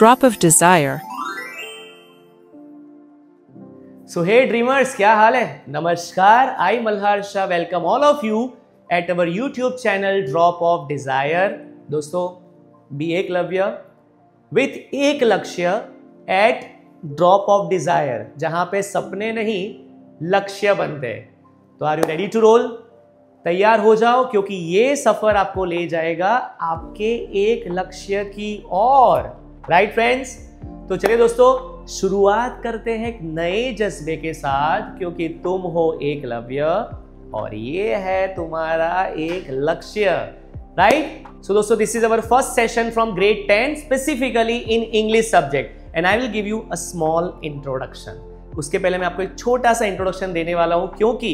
drop of desire. So hey dreamers, क्या हाल है? नमस्कार, I Malhar Shah welcome all of you at our YouTube channel drop of desire. दोस्तों, B Eklavya with एक लक्ष्य eight drop of desire, जहां पे सपने नहीं लक्ष्य बनते हैं। तो are you ready to roll? तैयार हो जाओ, क्योंकि ये सफर आपको ले जाएगा आपके एक लक्ष्य की ओर। Right friends? तो चलिए दोस्तों, शुरुआत करते हैं एक नए जज्बे के साथ, क्योंकि तुम हो एकलव्य और ये है तुम्हारा एक लक्ष्य। राइट? सो दोस्तों, this is our first session from grade 10 specifically in English subject and I will give you a small introduction. उसके पहले मैं आपको एक छोटा सा इंट्रोडक्शन देने वाला हूं, क्योंकि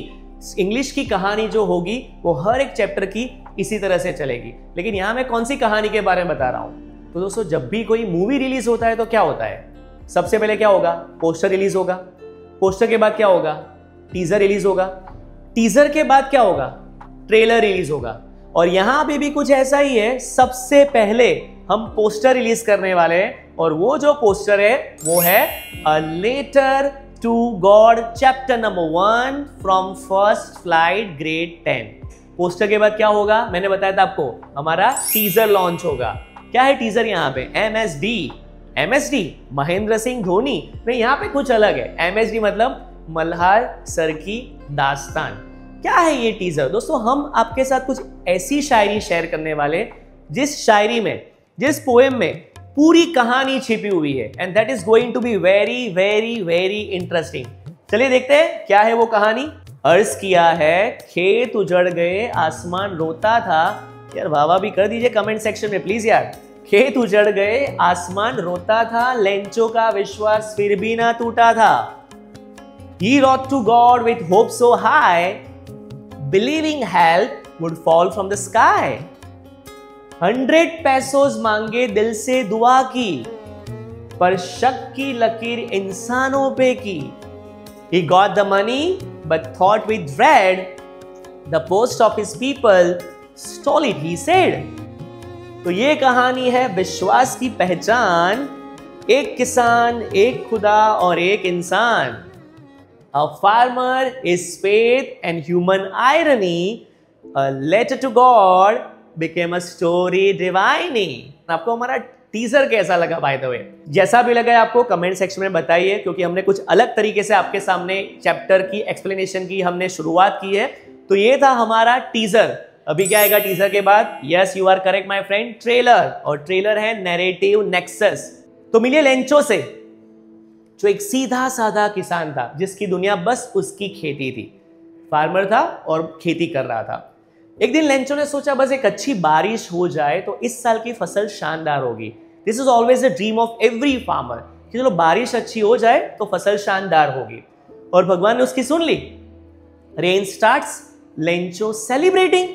इंग्लिश की कहानी जो होगी वो हर एक चैप्टर की इसी तरह से चलेगी। लेकिन यहां मैं कौन सी कहानी के बारे में बता रहा हूं? तो दोस्तों, जब भी कोई मूवी रिलीज होता है तो क्या होता है? सबसे पहले क्या होगा? पोस्टर रिलीज होगा। पोस्टर के बाद क्या होगा? टीजर रिलीज होगा। टीजर के बाद क्या होगा? ट्रेलर रिलीज होगा। और यहां पे भी कुछ ऐसा ही है। सबसे पहले हम पोस्टर रिलीज करने वाले हैं, और वो जो पोस्टर है वो है a letter to God chapter number 1 from first flight grade 10। Poster के बाद क्या होगा? मैंने बताया था आपको, हमारा टीजर लॉन्च होगा। क्या है टीजर? यहाँ पे MSD महेंद्र सिंह धोनी नहीं, यहाँ पे कुछ अलग है। MSD मतलब मल्हार सर की दास्तान। क्या है ये टीजर? दोस्तों, हम आपके साथ कुछ ऐसी शायरी शेयर करने वाले जिस शायरी में, जिस पोएम में पूरी कहानी छिपी हुई है, and that is going to be very very very interesting. चलिए देखते हैं क्या है वो कहानी। अर्ज किया है, खेत उजड़ गए आसमान रोता था। यार वाह भी कर दीजिए कमेंट सेक्शन में प्लीज यार। खेत उजड़ गए आसमान रोता था, लेंचो का विश्वास फिर भी ना टूटा था। He wrote to God with hope so high, believing help would fall from the sky. 100 पैसों मांगे दिल से दुआ की, पर शक की लकीर इंसानों पे की। He got the money but thought with dread, the post office people stole it, he said. तो ये कहानी है विश्वास की पहचान, एक किसान, एक खुदा और एक इंसान। A farmer is faith and human irony, a letter to God became a story divining. आपको हमारा टीजर कैसा लगा बाय द वे? जैसा भी लगा आपको कमेंट सेक्शन में बताइए, क्योंकि हमने कुछ अलग तरीके से आपके सामने चैप्टर की एक्सप्लेनेशन की हमने शुरुआत की है। तो ये था हमारा टीजर। अभी क्या आएगा टीजर के बाद? Yes, you are correct my friend, trailer. और ट्रेलर है नैरेटिव नेक्सस। तो मिलिए लेंचो से, जो एक सीधा साधा किसान था जिसकी दुनिया बस उसकी खेती थी। फार्मर था और खेती कर रहा था। एक दिन लेंचो ने सोचा बस एक अच्छी बारिश हो जाए तो इस साल की फसल शानदार होगी। This is always the dream of every farmer कि चलो बारिश अच्छी हो जाए तो फसल शानदार होगी। और भगवान ने उसकी सुन ली। Rain starts, Lencho celebrating,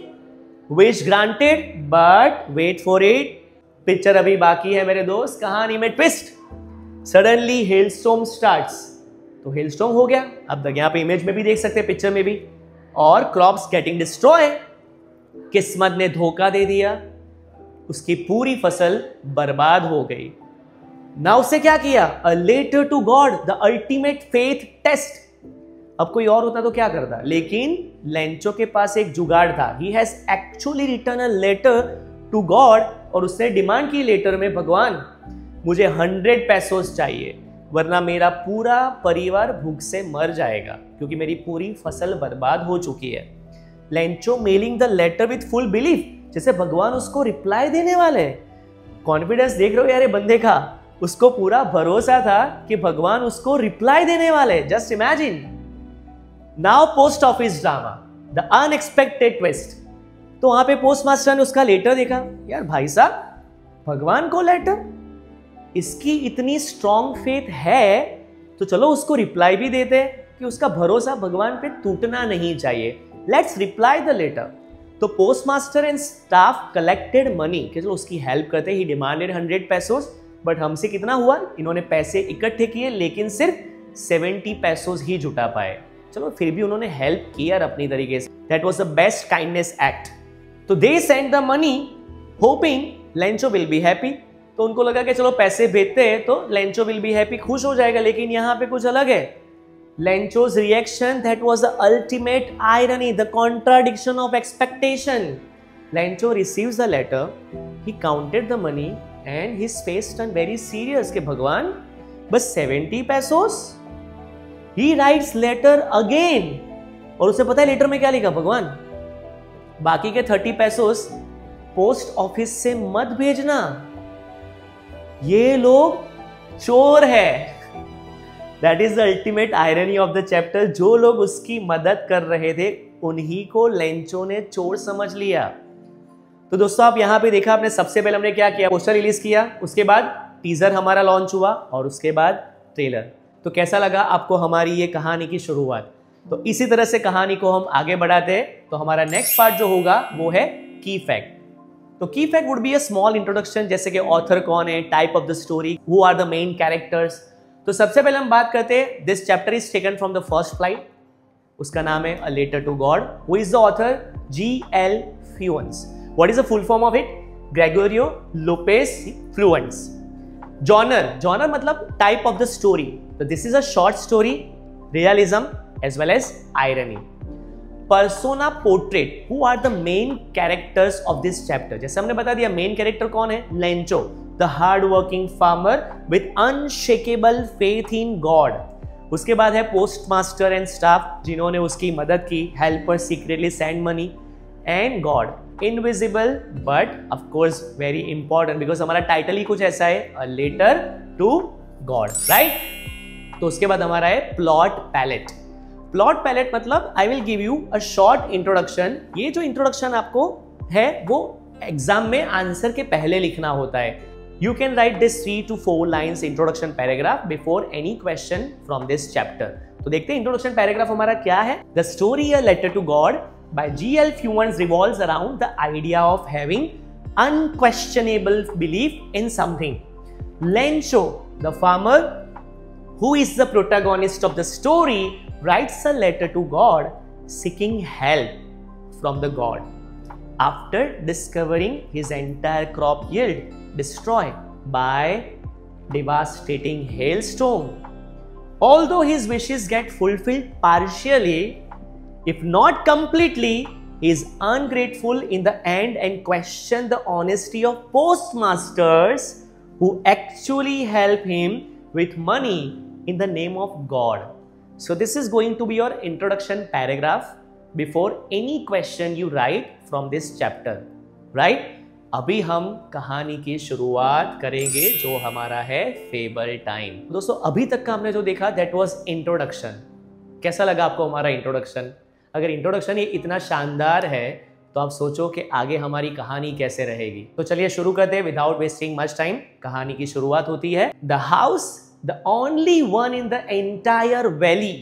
wish granted, but wait for it. Picture अभी बाकी है मेरे दोस्त, कहानी में ट्विस्ट। Suddenly hailstorm starts. तो हेलस्टॉर्म हो गया। अब तक यहाँ पे इमेज में भी देख सकते हैं, पिक्चर में भी। और क्रॉप्स गेटिंग डिस्ट्रॉय। किस्मत ने धोखा दे दिया, उसकी पूरी फसल बर्बाद हो गई। ना उसे क्या किया? A letter to God, the ultimate faith test. अब कोई और होता तो क्या करता, लेकिन लेंचो के पास एक जुगाड़ था। He has actually written a letter to God, और उसने डिमांड की लेटर में, भगवान मुझे 100 पैसों चाहिए, वरना मेरा पूरा परिवार भूख से मर जाएगा, क्योंकि मेरी पूरी फसल बर्बाद हो चुकी है। Lencho mailing the letter with full belief, जैसे भगवान उसको रिप्लाई देने वाले हैं। कॉन्फिडेंस देख रहे हो यार ये बंदे का? उसको पूरा भरोसा था कि भगवान उसको रिप्लाई देने वाले। Just imagine. Now post office drama, the unexpected twist. तो वहां पे पोस्ट मास्टर ने उसका लेटर देखा। यार भाई साहब, भगवान को लेटर, इसकी इतनी स्ट्रॉन्ग फेथ है तो चलो उसको रिप्लाई भी देते हैं कि उसका भरोसा भगवान पे टूटना नहीं चाहिए। Let's reply the letter. तो post master and staff collected money, कि चलो उसकी हेल्प करते। ही डिमांडेड 100 पैसों, बट हमसे कितना हुआ? इन्होंने पैसे इकट्ठे किए, लेकिन सिर्फ 70 पैसों ही जुटा पाए। चलो फिर भी उन्होंने हेल्प की यार अपनी तरीके से। That was the best kindness act. तो they send the money hoping Lencho will be happy. तो तो उनको लगा कि चलो पैसे भेजते हैं तो लेंचो विल बी हैप्पी, खुश हो जाएगा। लेकिन यहाँ पे कुछ अलग है। लेंचो's reaction, that was the ultimate irony, the contradiction of expectation. Lencho receives the letter, he counted the money and his face turned very serious कि भगवान बस 70 pesos? He writes letter again और उसे पता है लेटर में क्या लिखा भगवान, बाकी के 30 pesos पोस्ट ऑफिस से मत भेजना, ये लोग चोर है। That is the ultimate irony of the chapter. जो लोग उसकी मदद कर रहे थे उन्हीं को लेंचो ने चोर समझ लिया। तो दोस्तों आप यहाँ पे देखा आपने, सबसे पहले हमने क्या किया, पोस्टर रिलीज किया, उसके बाद टीजर हमारा लॉन्च हुआ और उसके बाद ट्रेलर। तो कैसा लगा आपको हमारी ये कहानी की शुरुआत? तो इसी तरह से कहानी को हम आगे बढ़ाते हैं। तो हमारा नेक्स्ट पार्ट जो होगा वो है की फैक्ट। तो key fact would be a small introduction, जैसे कि ऑथर कौन है, type of the story, who are the main characters. तो सबसे पहले हम बात करते हैं, this chapter is taken from the first flight, उसका नाम है a letter to God. Who is the author? G.L. Funes। What is the full form of it? Gregorio Lopez Fuentes. Genre मतलब टाइप ऑफ द स्टोरी। तो this is a short story, realism as well as irony. Persona portrait, who are the main characters of this chapter. जैसे हमने बता दिया main character कौन है, Lencho, the hard-working farmer with unshakable faith in God। उसके बाद है postmaster and staff जिन्होंने उसकी मदद की, helper secretly send money, and God invisible but of course very important because हमारा टाइटल ही कुछ ऐसा है, a letter to God, right. तो उसके बाद हमारा है प्लॉट पैलेट। प्लॉट पैलेट मतलब I will give you a short introduction. ये जो इंट्रोडक्शन आपको है वो एग्जाम में आंसर के पहले लिखना होता है। You can write this 3 to 4 lines introduction paragraph before any question from this chapter. तो देखते हैं introduction paragraph हमारा क्या है। The story A Letter to God by G.L. Funes revolves around the idea of having unquestionable belief in something. Lencho, the farmer, who is the protagonist of the story, writes a letter to God seeking help from the God. After discovering his entire crop yield destroyed by devastating hailstorm. Although his wishes get fulfilled partially, if not completely, he is ungrateful in the end and questions the honesty of postmasters who actually help him with money in the name of God. So this is going to be your introduction paragraph before any question you write from this chapter, right? अभी हम कहानी की शुरुआत करेंगे जो हमारा है fable time. दोस्तों अभी तक का हमने जो देखा दैट वाज इंट्रोडक्शन। कैसा लगा आपको हमारा इंट्रोडक्शन? अगर इंट्रोडक्शन ये इतना शानदार है तो आप सोचो कि आगे हमारी कहानी कैसे रहेगी। तो चलिए शुरू करते हैं विदाउट वेस्टिंग मच टाइम। कहानी की शुरुआत होती है, the house the only one in the entire valley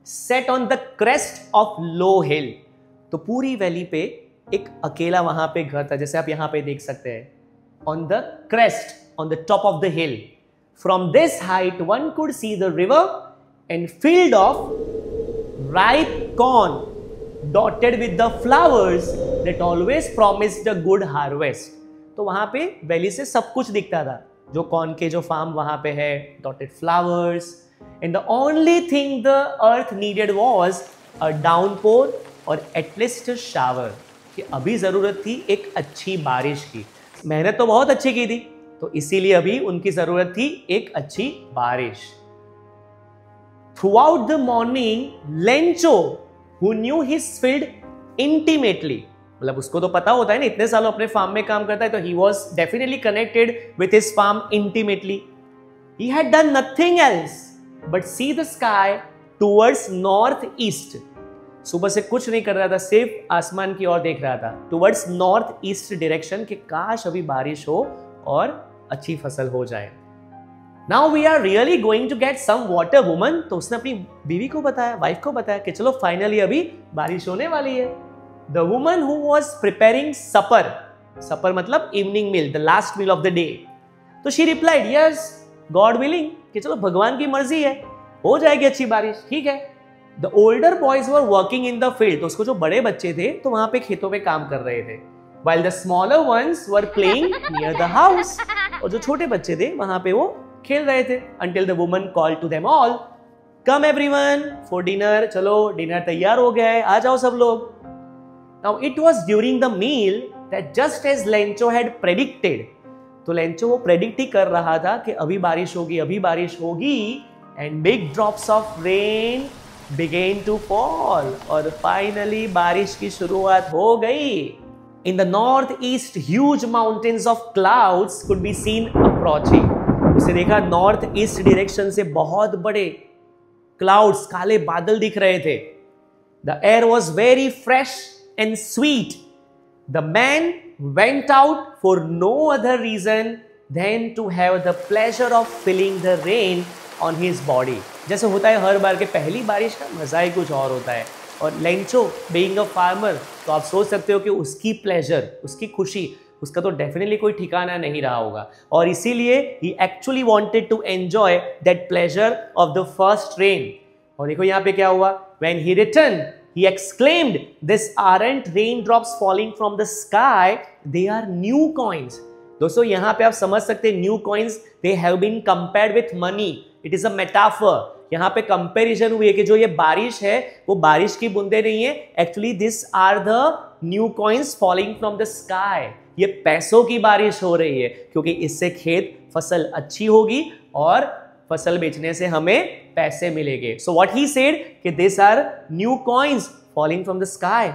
set on the crest of low hill. तो पूरी वैली पे एक अकेला वहां पे घर था, जैसे आप यहां पे देख सकते हैं, on the crest, on the top of the hill. From this height one could see the river and field of ripe corn dotted with the flowers that always promised a good harvest. तो वहां पे valley से सब कुछ दिखता था, जो corn के जो फार्म वहां पे है, dotted flowers, and the only thing the earth needed was a downpour और एटलीस्ट अ शावर। कि अभी जरूरत थी एक अच्छी बारिश की। मेहनत तो बहुत अच्छी की थी, तो इसीलिए अभी उनकी जरूरत थी एक अच्छी बारिश। Throughout the morning Lencho, who knew his field intimately, मतलब उसको तो पता होता है ना, इतने सालों अपने फार्म में काम करता है, तो he was definitely connected with his farm intimately. He had done nothing else but see the sky towards north east. सुबह से कुछ नहीं कर रहा था, सिर्फ आसमान की ओर देख रहा था, टुवर्ड्स नॉर्थ ईस्ट डायरेक्शन, कि काश अभी बारिश हो और अच्छी फसल हो जाए। Now we are really going to get some water woman. तो उसने अपनी बीवी को बताया, वाइफ को बताया कि चलो फाइनली अभी बारिश होने वाली है। The woman who was preparing supper, supper मतलब evening meal, the last meal of the day. तो she replied yes God willing, कि चलो भगवान की मर्जी है, हो जाएगी अच्छी बारिश, ठीक है। The older boys were working in the field। तो उसको जो बड़े बच्चे थे तो वहां पे खेतों पे काम कर रहे थे, while the smaller ones were playing near the house। और जो छोटे बच्चे थे वहां पे वो खेल रहे थे। Until the woman called to them all, come everyone for dinner, चलो डिनर तैयार हो गया है, आ जाओ सब लोग। Now it was during the meal that just as Lencho had predicted, तो लेंचो वो प्रेडिक्ट ही कर रहा था कि अभी बारिश होगी, अभी बारिश होगी, and big drops of rain began to fall, और फाइनली बारिश की शुरुआत हो गई। In the northeast, huge mountains of clouds could be seen approaching. उसे देखा नॉर्थ ईस्ट डायरेक्शन से बहुत बड़े क्लाउड्स, काले बादल दिख रहे थे। The air was very fresh and sweet. The man went out for no other reason than to have the pleasure of feeling the rain on his body. जैसे होता है हर बार के पहली बारिश का मजा ही कुछ और होता है। और लेंचो बीइंग अ फार्मर, तो आप सोच सकते हो कि उसकी प्लेजर, उसकी खुशी, उसका तो डेफिनेटली कोई ठिकाना नहीं रहा होगा। और इसीलिए he actually wanted to enjoy that pleasure of the first rain. और देखो यहाँ पे क्या हुआ, when he returned, he exclaimed, "This aren't raindrops falling from the sky, they are new coins." दोस्तों यहाँ पे आप समझ सकते हैं, new coins they have been compared with money. It is a metaphor. यहाँ पे कंपैरिजन हुई है कि जो ये बारिश है वो बारिश की बूंदे नहीं है, actually this are the new coins falling from the sky. ये पैसों की बारिश हो रही है क्योंकि इससे खेत फसल अच्छी होगी और फसल बेचने से हमें पैसे मिलेंगे। सो व्हाट ही सेड कि this are new coins falling from the sky.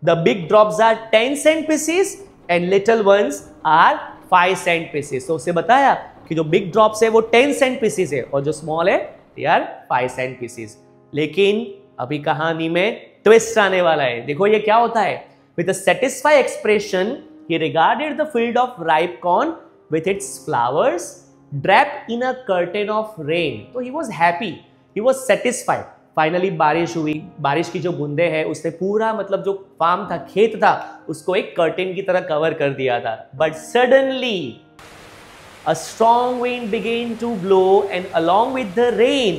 The big drops are 10 cent pieces and little ones are 5 cent pieces. तो उसे बताया कि जो बिग ड्रॉप्स है वो 10 सेंट पीसेस है और जो स्मॉल है दे आर 5 सेंट पीसेस। लेकिन अभी कहानी में ट्विस्ट आने वाला है। देखो ये क्या होता है। With a satisfied expression he regarded the field of ripe corn with its flowers draped in a curtain of rain. तो he was happy, he was satisfied. Finally बारिश हुई, बारिश की जो बूंदे हैं उसने पूरा मतलब जो फार्म था, खेत था, उसको एक कर्टेन की तरह कवर कर दिया था। But suddenly a strong wind began to blow and along with the rain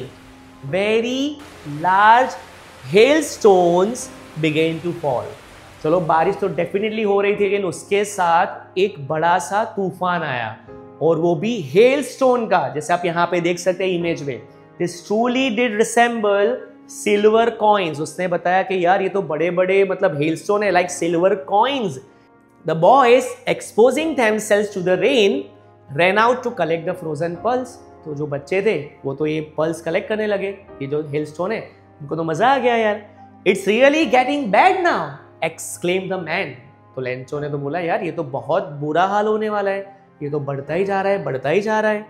very large hailstones began to fall. चलो बारिश तो डेफिनेटली हो रही थी लेकिन उसके साथ एक बड़ा सा तूफान आया और वो भी हेल स्टोन का, जैसे आप यहाँ पे देख सकते हैं इमेज में। This truly did resemble silver coins. उसने बताया कि यार ये तो बड़े बड़े मतलब हेल स्टोन है, like silver coins. The boys exposing themselves to the rain ran out to collect the frozen pearls. तो जो बच्चे थे वो तो ये पर्ल्स कलेक्ट करने लगे, ये जो हेल स्टोन है उनको तो मजा आ गया यार। It's really getting bad now exclaimed the man. तो लेंचो ने तो बोला यार ये तो बहुत बुरा हाल होने वाला है, ये तो बढ़ता ही जा रहा है, बढ़ता ही जा रहा है।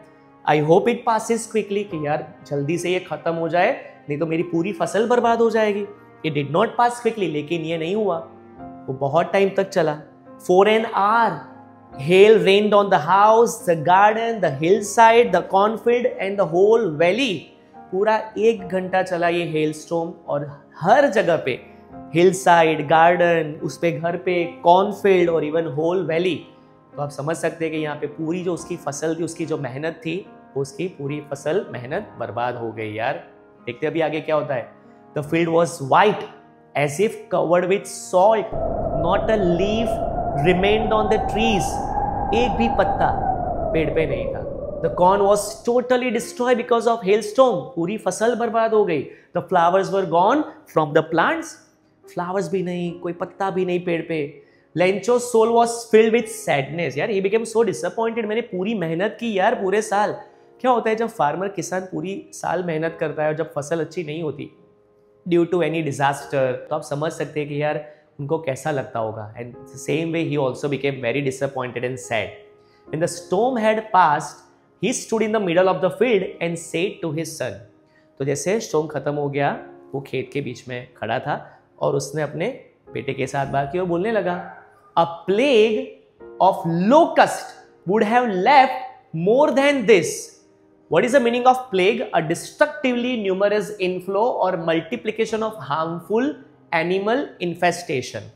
I hope it passes quickly, कि यार जल्दी से ये खत्म हो जाए नहीं तो मेरी पूरी फसल बर्बाद हो जाएगी। It did not pass quickly, लेकिन ये नहीं हुआ, वो बहुत टाइम तक चला। For an hour hail rained on the house, the garden, the hillside, the cornfield and the whole valley. पूरा 1 घंटा चला ये हेल स्टॉर्म और हर जगह पे हिल साइड, गार्डन, उस पे घर पे, कॉर्नफील्ड और इवन होल वैली। तो आप समझ सकते हैं कि यहाँ पे पूरी जो उसकी फसल थी, उसकी जो मेहनत थी, उसकी पूरी फसल मेहनत बर्बाद हो गई यार। देखते अभी आगे क्या होता है। The field was white as if covered with salt, not a leaf remained on the trees. एक भी पत्ता पेड़ पे नहीं था। The corn was totally destroyed because of hailstorm. पूरी फसल बर्बाद हो गई। The flowers were gone from the plants. Flowers भी नहीं, कोई पत्ता भी नहीं पेड़ पे। Lencho soul was filled with sadness. यार ही बिकेम सो डिसअपॉइंटेड, मैंने पूरी मेहनत की यार पूरे साल। क्या होता है जब फार्मर किसान पूरी साल मेहनत करता है और जब फसल अच्छी नहीं होती ड्यू टू एनी डिजास्टर, तो आप समझ सकते हैं कि यार उनको कैसा लगता होगा। And same way he also became very disappointed and sad. When the storm had passed he stood in the middle of the field and said to his son. तो जैसे स्टॉर्म खत्म हो गया वो खेत के बीच में खड़ा था और उसने अपने बेटे के साथ बात की और बोलने लगा, a plague of locust would have left more than this. What is the meaning of plague? A destructively numerous inflow और multiplication of harmful animal infestation.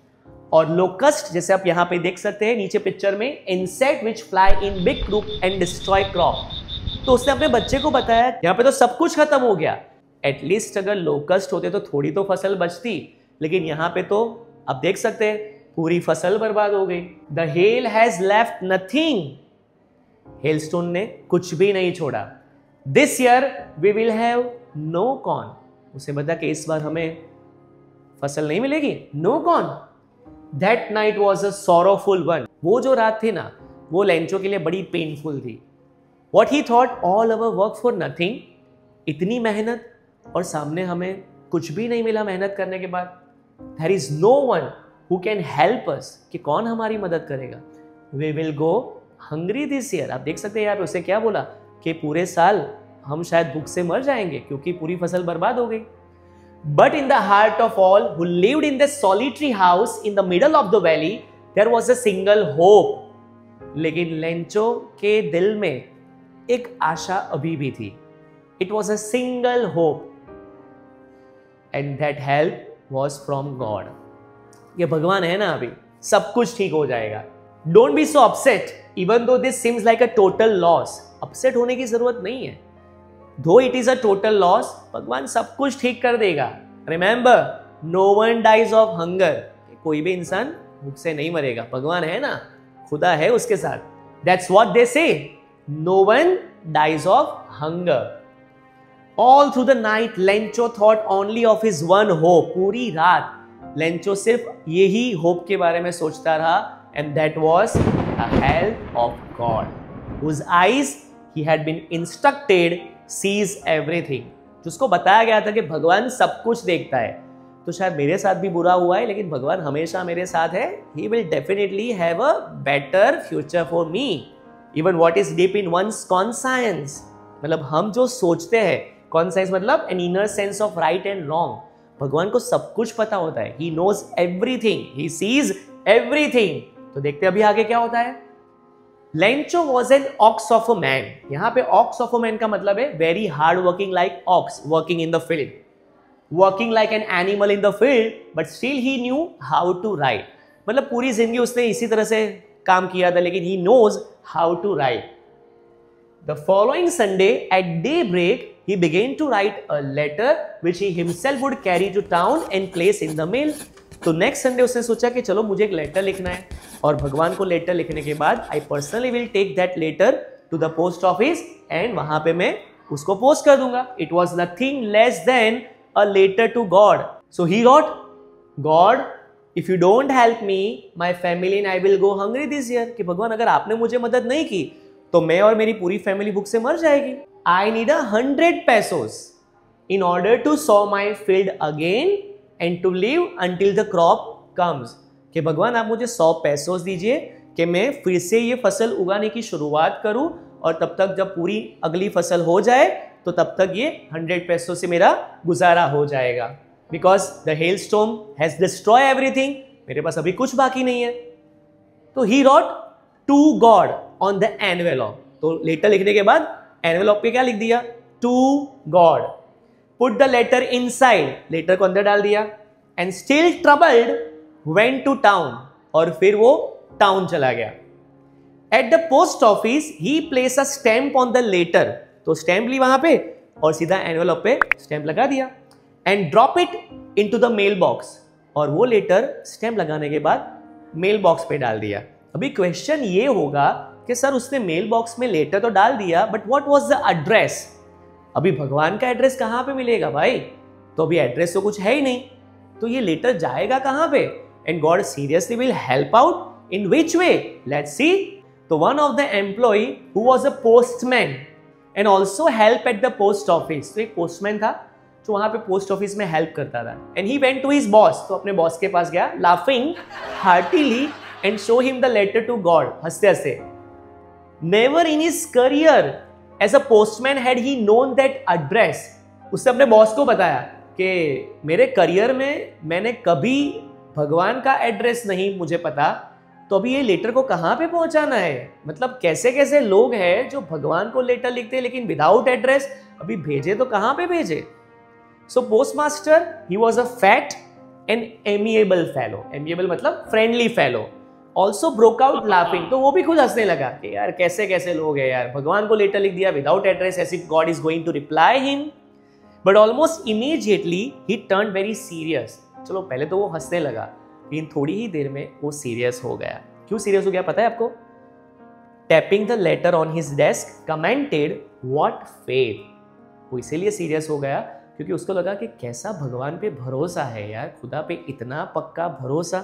और लोकस्ट जैसे आप यहाँ पे देख सकते हैं नीचे पिक्चर में, insect which fly in big group and destroy crop. तो उसने अपने बच्चे को बताया यहाँ पे तो सब कुछ खत्म हो गया, एटलीस्ट अगर लोकस्ट होते तो थोड़ी तो फसल बचती, लेकिन यहाँ पे तो आप देख सकते हैं पूरी फसल बर्बाद हो गई। The hail has left nothing, hailstone ने कुछ भी नहीं छोड़ा। This year we will have no corn. उसे बता कि इस बार हमें फसल नहीं मिलेगी, no corn. That night was a sorrowful one. वो जो रात थी ना, वो लेंचो के लिए बड़ी पेनफुल थी। What he thought, all our work for nothing. इतनी मेहनत और सामने हमें कुछ भी नहीं मिला मेहनत करने के बाद। There is no one who can help us, कि कौन हमारी मदद करेगा। We will go hungry this year. आप देख सकते हैं यहाँ पे उसे क्या बोला कि पूरे साल हम शायद भूख से मर जाएंगे क्योंकि पूरी फसल बर्बाद हो गई। But in the heart of all who lived in the solitary house in the middle of the valley, there was a single hope. लेकिन लेंचो के दिल में एक आशा अभी भी थी। It was a single hope, and that help was from God. ये भगवान है ना, अभी सब कुछ ठीक हो जाएगा। Don't be so upset, even though this seems like a total loss. Upset होने की जरूरत नहीं है। Though it is a total loss, भगवान सब कुछ ठीक कर देगा। Remember, no one dies of hunger. कोई भी इंसान भूख से नहीं मरेगा। भगवान है ना, खुदा है उसके साथ। That's what they say. No one dies of hunger. All through the night, Lencho thought only of his one hope. पूरी रात लेंचो सिर्फ यही होप के बारे में सोचता रहा, and that was the help of God, whose eyes he had been instructed sees everything. जिसको बताया गया था कि भगवान सब कुछ देखता है। तो शायद मेरे साथ भी बुरा हुआ है, लेकिन भगवान हमेशा मेरे साथ है। He will definitely have a better future for me. Even what is deep in one's conscience. मतलब हम जो सोचते हैं, conscience मतलब an inner sense of right and wrong. भगवान को सब कुछ पता होता है। He knows everything. He sees everything. तो देखते अभी आगे क्या होता है। Lencho was an ox of a man. यहाँ पे ox of a man का मतलब है very hard working like ox working in the field, working like an animal in the field, but still he knew how to ride. मतलब पूरी जिंदगी उसने इसी तरह से काम किया था, लेकिन he knows how to ride. The following Sunday at daybreak, he began to write a letter which he himself would carry to town and place in the mail. तो नेक्स्ट संडे उसने सोचा कि चलो मुझे एक लेटर लिखना है, और भगवान को लेटर लिखने के बाद I personally will take that letter to the post office, and वहां पे मैं उसको पोस्ट कर दूंगा। It was nothing less than a letter to God. So he wrote, God if you don't help me, my family and I will go hungry this year. कि भगवान अगर आपने मुझे मदद नहीं की तो मैं और मेरी पूरी फैमिली भूख से मर जाएगी। I need 100 pesos in order to sow my field again and to live until the crop comes. कि भगवान आप मुझे 100 pesos दीजिए कि मैं फिर से ये फसल उगाने की शुरुआत करूं, और तब तक जब पूरी अगली फसल हो जाए तो तब तक ये 100 pesos से मेरा गुजारा हो जाएगा। Because the hailstorm has destroyed everything. मेरे पास अभी कुछ बाकी नहीं है। तो he wrote to God on the envelope. तो लेटर लिखने के बाद एनवेलॉप पे क्या लिख दिया, to God. Put the letter inside, letter को अंदर डाल दिया, and still troubled went to town, और फिर वो टाउन चला गया। At the post office he placed a stamp on the letter. तो स्टैंप ली वहां पे और सीधा एनवेलप पे स्टैंप लगा दिया, and drop it into the mail box. और वो लेटर स्टैंप लगाने के बाद मेल बॉक्स पे डाल दिया। अभी क्वेश्चन ये होगा कि सर उसने मेल बॉक्स में लेटर तो डाल दिया, but what was the address. अभी भगवान का एड्रेस कहां पे मिलेगा भाई, तो अभी एड्रेस तो कुछ है ही नहीं, तो ये लेटर जाएगा कहां पे। And God seriously will help out in which way, let's see. तो one of the employ who was a postman and also help at the post office. तो एक पोस्टमैन था जो वहां पे पोस्ट ऑफिस में हेल्प करता था। And he went to his boss, तो अपने बॉस के पास गया, laughing heartily and show him the letter to God, हंसते हंसते। Never in his career as a postman had he known that address. उसने अपने बॉस को बताया कि मेरे करियर में मैंने कभी भगवान का एड्रेस नहीं मुझे पता, तो अभी ये लेटर को कहाँ पे पहुंचाना है। मतलब कैसे कैसे लोग हैं जो भगवान को लेटर लिखते हैं लेकिन विदाउट एड्रेस, अभी भेजे तो कहाँ पे भेजे। So postmaster he was a fat and amiable fellow, amiable मतलब friendly fellow, also broke out laughing. तो वो भी खुद हंसने लगा कि यार कैसे कैसे लोग हैं यार, भगवान को लेटर लिख दिया without address, as if God is going to reply him. But almost immediately he turn very serious. चलो पहले तो वो हंसने लगा, लेकिन थोड़ी ही देर में वो सीरियस हो गया। क्यों सीरियस हो गया पता है आपको। Tapping the later on his desk commented what faith. वो इसीलिए सीरियस हो गया क्योंकि उसको लगा कि कैसा भगवान पे भरोसा है यार, खुदा पे इतना पक्का भरोसा।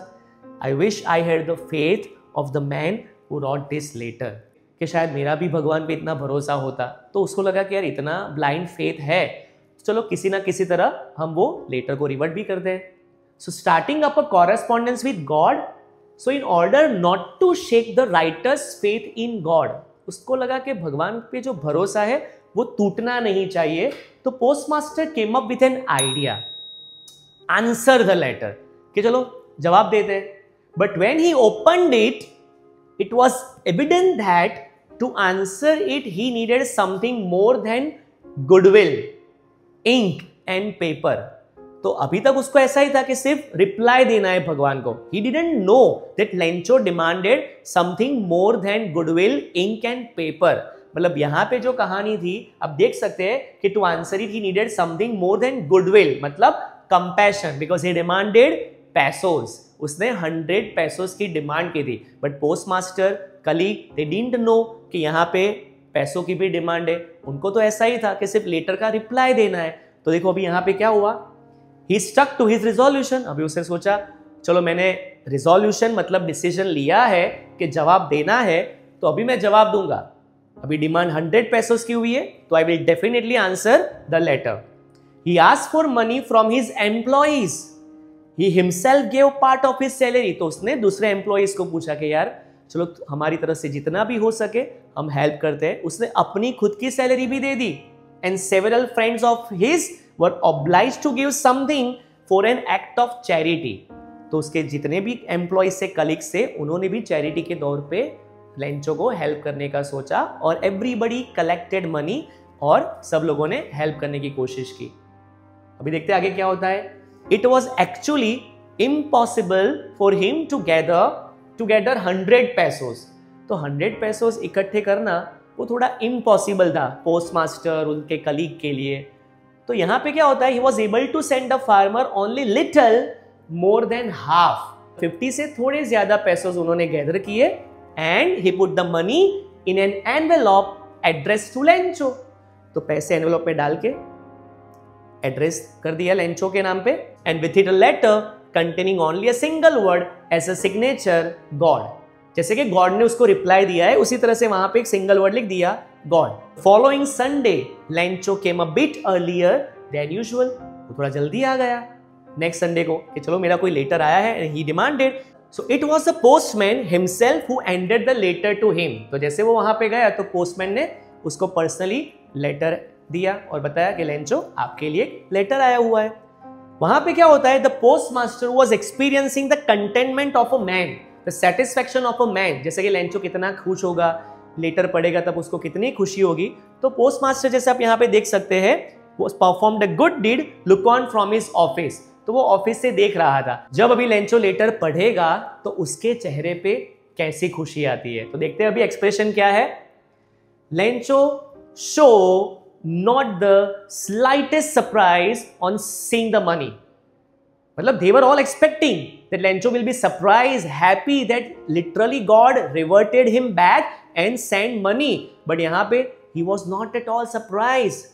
I wish I had the faith of the man who wrote this letter, कि शायद मेरा भी भगवान पे इतना भरोसा होता। तो उसको लगा कि यार इतना ब्लाइंड फेथ है, चलो किसी ना किसी तरह हम वो लेटर को रिवर्ट भी कर दें। So starting up a correspondence with God, so in order not to shake the writer's faith in God, उसको लगा कि भगवान पे जो भरोसा है वो टूटना नहीं चाहिए। तो postmaster came up with an idea, answer the letter, कि चलो जवाब देते हैं। But when he opened it, it was evident that to answer it he needed something more than goodwill, ink and paper. तो अभी तक उसको ऐसा ही था कि सिर्फ रिप्लाई देना है भगवान को। He didn't know that Lencho demanded something more than goodwill, ink and paper. मतलब यहां पे जो कहानी थी, अब देख सकते हैं कि to answer it he needed something more than goodwill, मतलब compassion, because he demanded pesos. उसने 100 पैसोस की डिमांड की थी। But postmaster colleague they didn't know कि यहाँ पे पैसों की भी डिमांड है। उनको तो ऐसा ही था कि सिर्फ लेटर का रिप्लाई देना है। तो देखो अभी यहाँ पे क्या हुआ, ही स्टक टू हिज रिजोल्यूशन। अभी उसने सोचा चलो मैंने रिजोल्यूशन मतलब डिसीजन लिया है कि जवाब देना है, तो अभी मैं जवाब दूंगा। अभी डिमांड 100 पैसोस की हुई है, तो I will definitely answer the letter. He asked for money from his employees, he himself gave part of his salary. तो उसने दूसरे एम्प्लॉइज को पूछा कि यार चलो हमारी तरफ से जितना भी हो सके हम हेल्प करते हैं। उसने अपनी खुद की सैलरी भी दे दी। And several friends of his were obliged to give something for an act of charity. तो उसके जितने भी एम्प्लॉइज से, कलीग्स से, उन्होंने भी चैरिटी के तौर पे लेंचो को हेल्प करने का सोचा और एवरीबडी कलेक्टेड मनी और सब लोगों ने हेल्प करने की कोशिश की। अभी देखते हैं आगे क्या होता है। It was actually impossible for him to gather 100 pesos. तो 100 पैसोस इकट्ठे करना वो थोड़ा इम्पॉसिबल था पोस्टमास्टर उनके कलीग के लिए। तो यहां पे क्या होता है, he was able to send a farmer only little more than half. 50 से थोड़े ज्यादा पैसोस उन्होंने गैदर किए and he put the money in an envelope address to Lencho. तो पैसे एनवेलप में डाल के एड्रेस कर दिया लेंचो के नाम पे, and with it a letter containing only a single word as a signature God. जैसे कि गॉड ने उसको रिप्लाई दिया है उसी तरह से वहां पे एक सिंगल वर्ड लिख दिया God. Following Sunday Lencho came a bit earlier than usual. वो थोड़ा जल्दी आ गया नेक्स्ट संडे को कि चलो मेरा कोई लेटर आया है, and he demanded. So it was the postman himself who ended the letter to him. तो जैसे वो वहां पे गया तो पोस्टमैन ने उसको पर्सनली लेटर दिया और बताया कि लेंचो आपके लिए एक लेटर आया हुआ है। वहां पे क्या होता है, the postmaster was experiencing the containment of a man, the satisfaction of a man. जैसे कि लेंचो कितना खुश होगा, लेटर पढ़ेगा तब उसको कितनी खुशी होगी। तो पोस्टमास्टर जैसे आप यहाँ पे देख सकते हैं, वो performed a good deed look on from his office. तो वो ऑफिस से देख रहा था। जब अभी लेंचो लेटर पढ़ेगा तो उसके चेहरे पे कैसी खुशी आती है। तो देखते हैं अभी एक्सप्रेशन क्या है। Lencho show not the slightest surprise on seeing the money. मतलब they were all expecting that Lencho will be surprised, happy that literally God reverted him back and sent money. But यहाँ पे he was not at all surprised.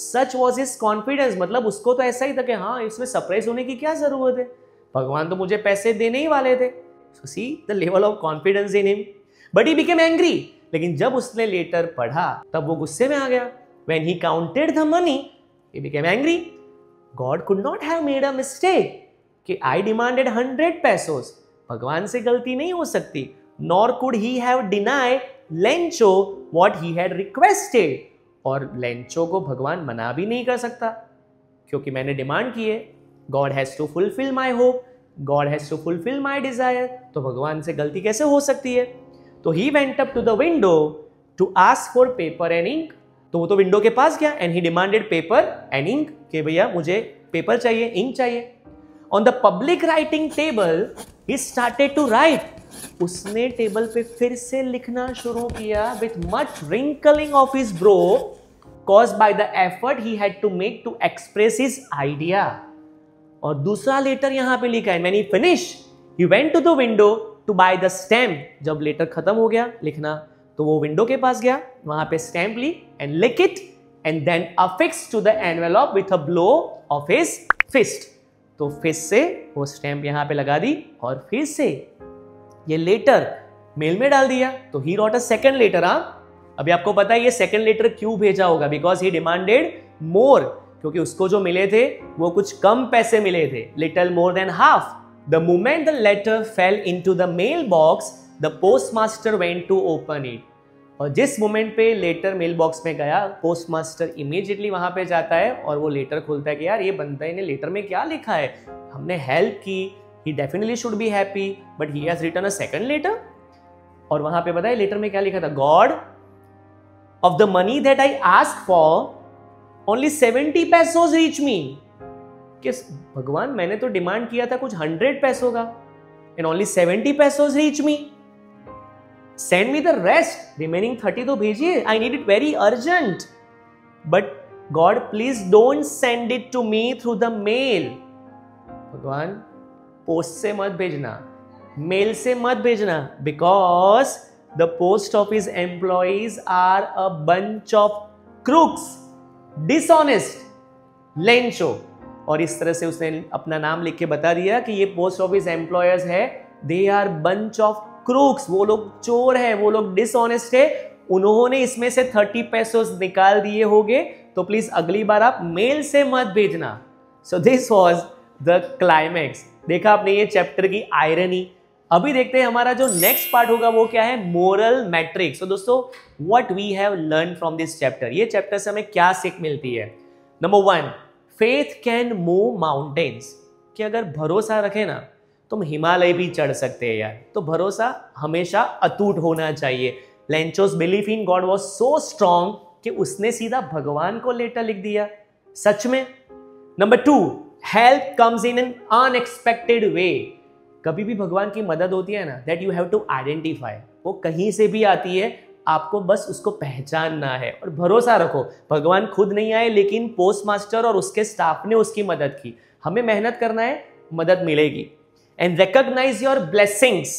Such was his confidence. मतलब उसको तो ऐसा ही था कि हाँ इसमें सरप्राइज होने की क्या जरूरत है, भगवान तो मुझे पैसे देने ही वाले थे। So see the level of confidence in him. But he became angry. लेकिन जब उसने लेटर पढ़ा तब वो गुस्से में आ गया। When he counted the money, he became angry. God could not have made a mistake. कि I demanded 100 pesos. भगवान से गलती नहीं हो सकती. Nor could he have denied Lencho what he had requested. और लेंचो को भगवान मना भी नहीं कर सकता क्योंकि मैंने डिमांड की है। God has to fulfill my hope. God has to fulfill my desire. तो भगवान से गलती कैसे हो सकती है। तो he went up to the window to ask for paper and ink. तो वो तो विंडो के पास गया and he demanded paper and ink कि भैया मुझे पेपर चाहिए, इंक चाहिए। On the public writing table he started to write. उसने टेबल पे फिर से लिखना शुरू किया with much wrinkling of his brow caused by the effort he had to make to express his idea. और दूसरा लेटर यहां पे लिखा है, when he finish he went to the window to buy the stamp. जब letter खत्म हो गया लिखना तो तो वो विंडो के पास गया, वहां पे स्टैंप ली and lick it and then affix to the envelope with a blow of his fist. तो फिस्ट से वो स्टैंप यहां पे लगा दी और फिर से ये लेटर मेल में डाल दिया। तो ही रॉट अ सेकंड लेटर। अभी आपको पता है ये सेकंड लेटर क्यों भेजा होगा, बिकॉज ही डिमांडेड मोर, क्योंकि उसको जो मिले थे वो कुछ कम पैसे मिले थे, little more than half. The moment the letter fell into the mail box the postmaster went to open it. और जिस मोमेंट पे लेटर मेल बॉक्स में गया, पोस्टमास्टर इमीडिएटली वहां पे जाता है और वो लेटर खोलता है कि यार ये बंदे ने लेटर में क्या लिखा है, हमने हेल्प की, he definitely should be happy, but he has written a second letter. और वहां पे बताया लेटर में क्या लिखा था, God of the money that I ask for only 70 pesos reach me. किस भगवान, मैंने तो डिमांड किया था कुछ 100 पैसों का and only 70 pesos reach me, send me the rest, remaining 30 तो भेजिए, I need it very urgent, but God please don't send it to me through the mail. भगवान पोस्ट से मत भेजना, मेल से मत भेजना, because the post office employees are a bunch of crooks, dishonest, Lencho. और इस तरह से उसने अपना नाम लिख के बता दिया कि ये पोस्ट ऑफिस एम्प्लॉयर्स है, they are bunch of crooks, वो लोग चोर है, वो लोग डिसऑनेस्ट है, उन्होंने इसमें से 30 pesos निकाल दिए होंगे, तो प्लीज अगली बार आप मेल से मत भेजना। So this was the climax. देखा आपने ये चैप्टर की आयरनी। अभी देखते हैं हमारा जो नेक्स्ट पार्ट होगा वो क्या है, मोरल मैट्रिक्स। तो दोस्तों what we have learn from this chapter, ये चैप्टर से हमें क्या सीख मिलती है। Number 1, faith can move mountains, कि अगर भरोसा रखे ना तुम हिमालय भी चढ़ सकते हैं यार। तो भरोसा हमेशा अटूट होना चाहिए। Lencho's belief in God was so strong कि उसने सीधा भगवान को लेटर लिख दिया, सच में। Number 2, help comes in an unexpected way. कभी भी भगवान की मदद होती है ना, that you have to identify, वो कहीं से भी आती है, आपको बस उसको पहचानना है और भरोसा रखो। भगवान खुद नहीं आए, लेकिन पोस्टमास्टर और उसके स्टाफ ने उसकी मदद की। हमें मेहनत करना है, मदद मिलेगी। And recognize your blessings.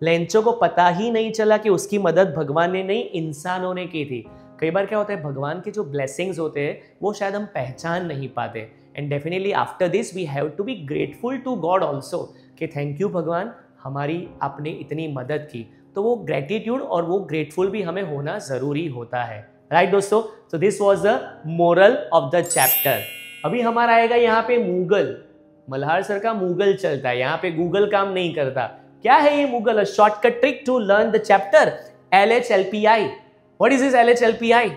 Lencho को पता ही नहीं चला कि उसकी मदद भगवान ने नहीं, इंसानों ने की थी। कई बार क्या होता है, भगवान के जो ब्लेसिंग्स होते हैं वो शायद हम पहचान नहीं पाते। And definitely after this we have to be grateful to God also, कि थैंक यू भगवान, हमारी आपने इतनी मदद की। तो वो ग्रेटिट्यूड और वो ग्रेटफुल भी हमें होना जरूरी होता है, राइट दोस्तों। तो this was the moral of the chapter. अभी हमारा आएगा यहाँ पे मूगल। मल्हार सर का मूगल चलता है, यहाँ पे गूगल काम नहीं करता। क्या है ये मूगल? Shortcut trick to learn the chapter LHLPI। What is this LHLPI?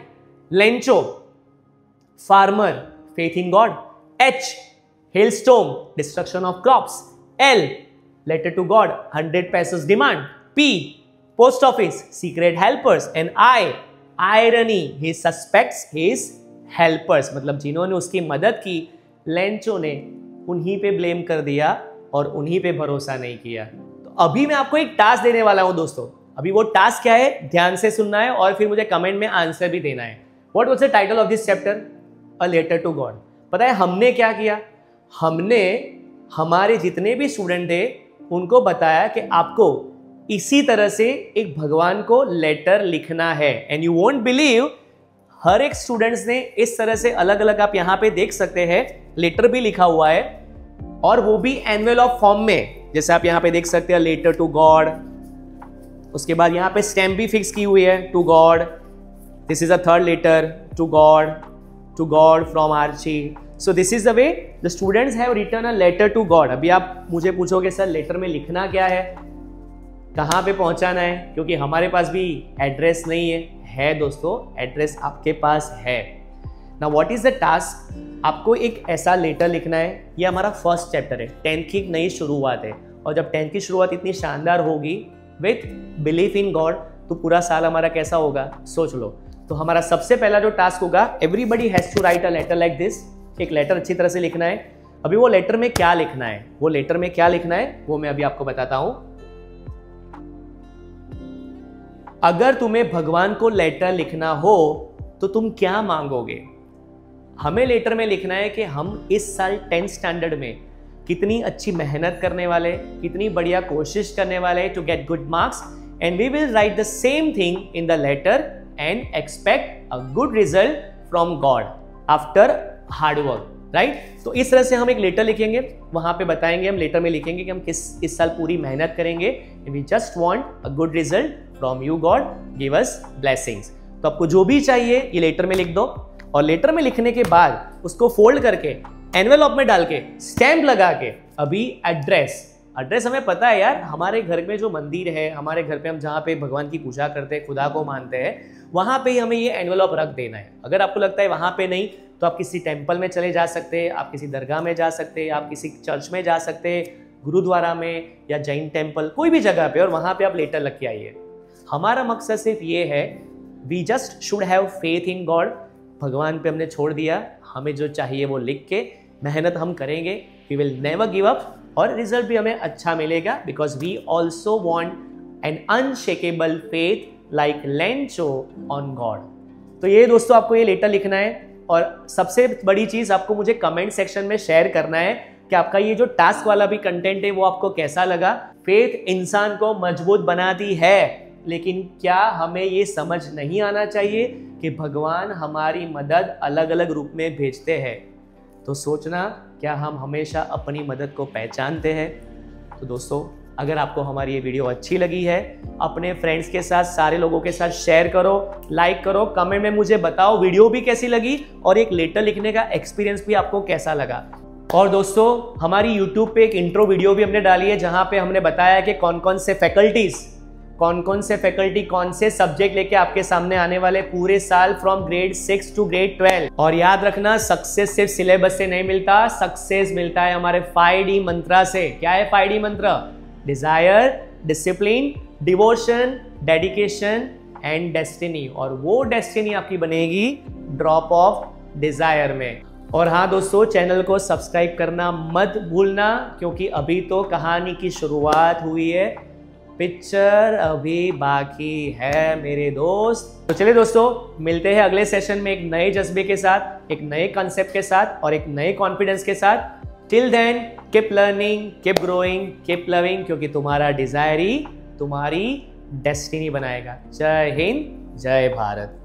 Lencho, farmer, faith in God. H, hailstorm, destruction of crops. L, letter to God, 100 pesos demand. P, post office, secret helpers. And I, irony, he suspects his helpers, मतलब जिन्होंने उसकी मदद की, Lencho ने उन्हीं पे blame कर दिया और उन्हीं पे भरोसा नहीं किया। तो अभी मैं आपको एक टास्क देने वाला हूं दोस्तों। अभी वो टास्क क्या है, ध्यान से सुनना है और फिर मुझे कमेंट में आंसर भी देना है। What was the title of this chapter? A letter to God. पता है हमने क्या किया? हमने हमारे जितने भी स्टूडेंट थे उनको बताया कि आपको इसी तरह से एक भगवान को लेटर लिखना है। एंड यू वोंट बिलीव, हर एक स्टूडेंट्स ने इस तरह से अलग अलग, आप यहां पे देख सकते हैं, लेटर भी लिखा हुआ है, और वो भी एनवेलप फॉर्म में। जैसे आप यहां पे देख सकते हैं लेटर टू गॉड, उसके बाद यहां पे स्टैम्प भी फिक्स की हुई है, to God, this is a third letter, to God from Archi. So this is the way the students have written a letter to God. अभी आप मुझे पूछोगे सर लेटर में लिखना क्या है, कहां पे पहुंचाना है, क्योंकि हमारे पास भी एड्रेस नहीं है दोस्तों, एड्रेस आपके पास है ना। What is the task? आपको एक ऐसा लेटर लिखना है। ये हमारा फर्स्ट चैप्टर है, 10th की एक नई शुरुआत है, और जब 10th की शुरुआत इतनी शानदार होगी विथ बिलीफ इन गॉड, तो पूरा साल हमारा कैसा होगा सोच लो। तो हमारा सबसे पहला जो टास्क होगा, everybody has to write a letter like this. एक लेटर अच्छी तरह से लिखना है। अभी वो लेटर में क्या लिखना है, वो मैं अभी आपको बताता हूं। अगर तुम्हें भगवान को लेटर लिखना हो तो तुम क्या मांगोगे? हमें लेटर में लिखना है कि हम इस साल 10th स्टैंडर्ड में कितनी अच्छी मेहनत करने वाले, कितनी बढ़िया कोशिश करने वाले to get good marks, and we will write the same thing in the letter and expect a good result from God after hard work, right? तो इस तरह से हम एक लेटर लिखेंगे, वहां पे बताएंगे, हम लेटर में लिखेंगे कि हम इस साल पूरी मेहनत करेंगे, and we just want a good result from you God, give us blessings। तो आपको जो भी चाहिए ये लेटर में लिख दो, और लेटर में लिखने के बाद उसको फोल्ड करके एनवेलप में डाल के स्टैंप लगा के अभी एड्रेस हमें पता है यार, हमारे घर में जो मंदिर है, हमारे घर पे हम जहाँ पे भगवान की पूजा करते हैं, खुदा को मानते हैं, वहाँ पे ही हमें ये एनवेलप रख देना है। अगर आपको लगता है वहाँ पे नहीं तो आप किसी टेम्पल में चले जा सकते हैं, आप किसी दरगाह में जा सकते हैं, आप किसी चर्च में जा सकते हैं, गुरुद्वारा में या जैन टेम्पल, कोई भी जगह पे, और वहाँ पे आप लेटर लग के आइए। हमारा मकसद सिर्फ ये है, we just should have faith in God. भगवान पे हमने छोड़ दिया, हमें जो चाहिए वो लिख के मेहनत हम करेंगे, we will never give up, और रिजल्ट भी हमें अच्छा मिलेगा, because we also want an unshakable faith like Lencho on God. तो ये दोस्तों आपको ये लेटर लिखना है, और सबसे बड़ी चीज आपको मुझे कमेंट सेक्शन में शेयर करना है कि आपका ये जो टास्क वाला भी कंटेंट है वो आपको कैसा लगा। फेथ इंसान को मजबूत बनाती है, लेकिन क्या हमें ये समझ नहीं आना चाहिए कि भगवान हमारी मदद अलग अलग रूप में भेजते हैं। तो सोचना, क्या हम हमेशा अपनी मदद को पहचानते हैं? तो दोस्तों, अगर आपको हमारी ये वीडियो अच्छी लगी है, अपने फ्रेंड्स के साथ, सारे लोगों के साथ शेयर करो, लाइक करो, कमेंट में मुझे बताओ वीडियो भी कैसी लगी और एक लेटर लिखने का एक्सपीरियंस भी आपको कैसा लगा। और दोस्तों, हमारी YouTube पे एक इंट्रो वीडियो भी हमने डाली है, जहां पे हमने बताया कि कौन कौन से फैकल्टी कौन से सब्जेक्ट लेके आपके सामने आने वाले पूरे साल फ्रॉम ग्रेड 6 टू ग्रेड 12। और याद रखना, सक्सेस सिर्फ सिलेबस से नहीं मिलता, सक्सेस मिलता है हमारे 5D मंत्रा से। क्या है 5D मंत्र? Desire, discipline, devotion, dedication and destiny. और वो डेस्टिनी आपकी बनेगी ड्रॉप ऑफ डिजायर में। और हाँ दोस्तों, चैनल को सब्सक्राइब करना मत भूलना, क्योंकि अभी तो कहानी की शुरुआत हुई है, पिक्चर अभी बाकी है मेरे दोस्त। तो चलिए दोस्तों, मिलते हैं अगले सेशन में एक नए जज्बे के साथ, एक नए कॉन्सेप्ट के साथ और एक नए कॉन्फिडेंस के साथ। Till then, keep learning, keep growing, keep loving, क्योंकि तुम्हारा डिजायर ही तुम्हारी डेस्टिनी बनाएगा। जय हिंद, जय भारत।